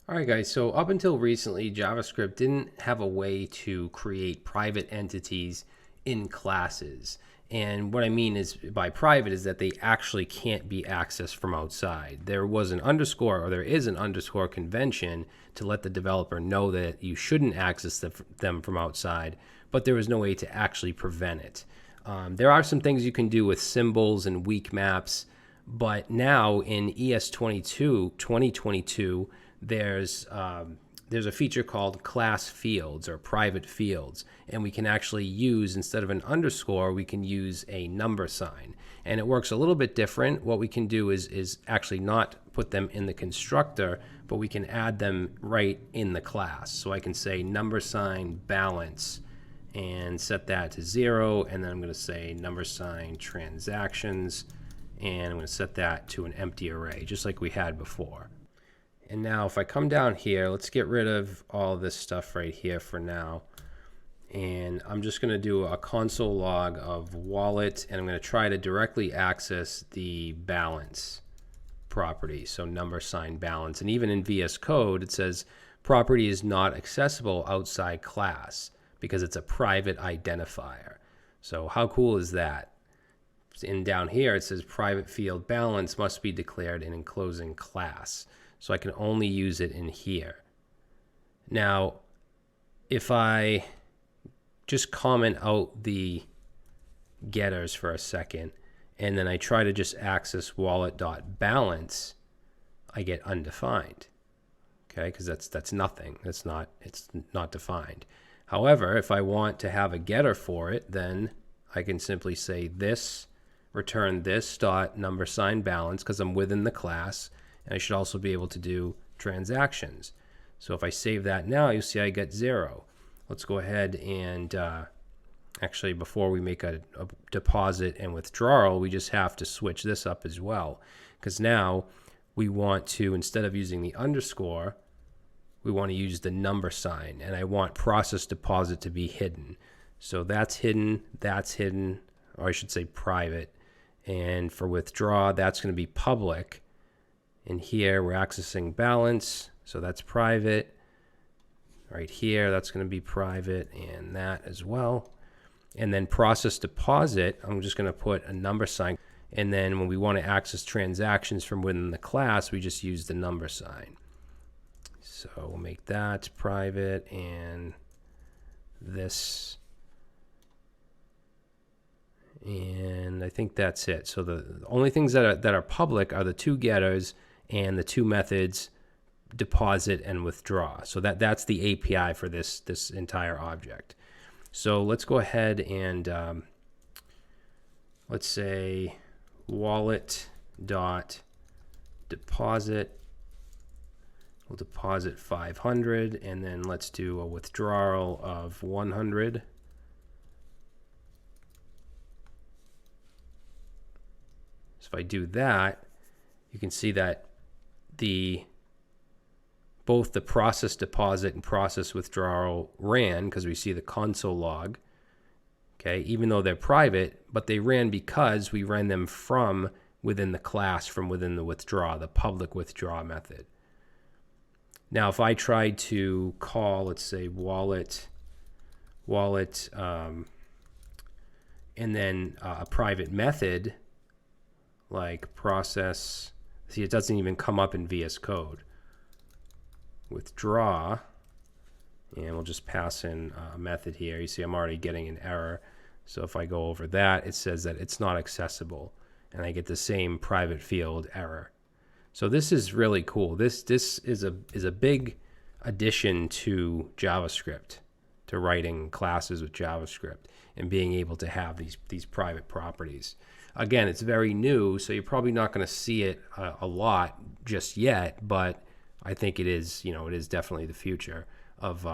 All right, guys. So up until recently, JavaScript didn't have a way to create private entities in classes. And what I mean is by private is that they actually can't be accessed from outside. There was an underscore, or there is an underscore convention to let the developer know that you shouldn't access them from outside, but there was no way to actually prevent it. There are some things you can do with symbols and weak maps, but now in ES22, 2022, there's a feature called class fields or private fields, and we can actually use, instead of an underscore, we can use a number sign, and it works a little bit different. What we can do is actually not put them in the constructor, but we can add them right in the class. So I can say number sign balance and set that to 0, and then I'm going to say number sign transactions, and I'm going to set that to an empty array, just like we had before. And now if I come down here, let's get rid of all this stuff right here for now. And I'm just going to do a console log of wallet, and I'm going to try to directly access the balance property. So number sign balance. And even in VS Code, it says property is not accessible outside class because it's a private identifier. So how cool is that? And down here, it says private field balance must be declared in enclosing class. So I can only use it in here. Now, if I just comment out the getters for a second, and then I try to just access wallet.balance, I get undefined. Okay, because that's nothing. It's not defined. However, if I want to have a getter for it, then I can simply say this, return this dot number sign balance, because I'm within the class. And I should also be able to do transactions. So if I save that now, you'll see I get 0. Let's go ahead and actually, before we make a deposit and withdrawal, we just have to switch this up as well. Because now we want to, instead of using the underscore, we want to use the number sign. And I want process deposit to be hidden. So that's hidden, or I should say private. And for withdraw, that's going to be public. And here we're accessing balance, so that's private. Right here, that's going to be private, and that as well. And then process deposit, I'm just going to put a number sign. And then when we want to access transactions from within the class, we just use the number sign. So we'll make that private, and this. And I think that's it. So the only things that are public are the two getters and the two methods, deposit and withdraw. So that's the API for this entire object. So let's go ahead and let's say wallet dot deposit. We'll deposit 500, and then let's do a withdrawal of 100. So if I do that, you can see that both the process deposit and process withdrawal ran, because we see the console log, okay, even though they're private, but they ran because we ran them from within the class, from within the withdraw, the public withdraw method. Now, if I tried to call, let's say wallet, and then a private method like process, see, it doesn't even come up in VS Code. Withdraw, and we'll just pass in a method here. You see I'm already getting an error. So if I go over that, it says that it's not accessible, and I get the same private field error. So this is really cool. This is a big addition to JavaScript, to writing classes with JavaScript and being able to have these private properties. Again, it's very new, so you're probably not going to see it a lot just yet, but I think it is, it is definitely the future of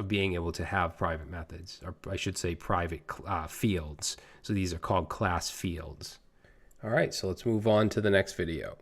being able to have private methods, or I should say private fields. So these are called class fields. All right, so let's move on to the next video.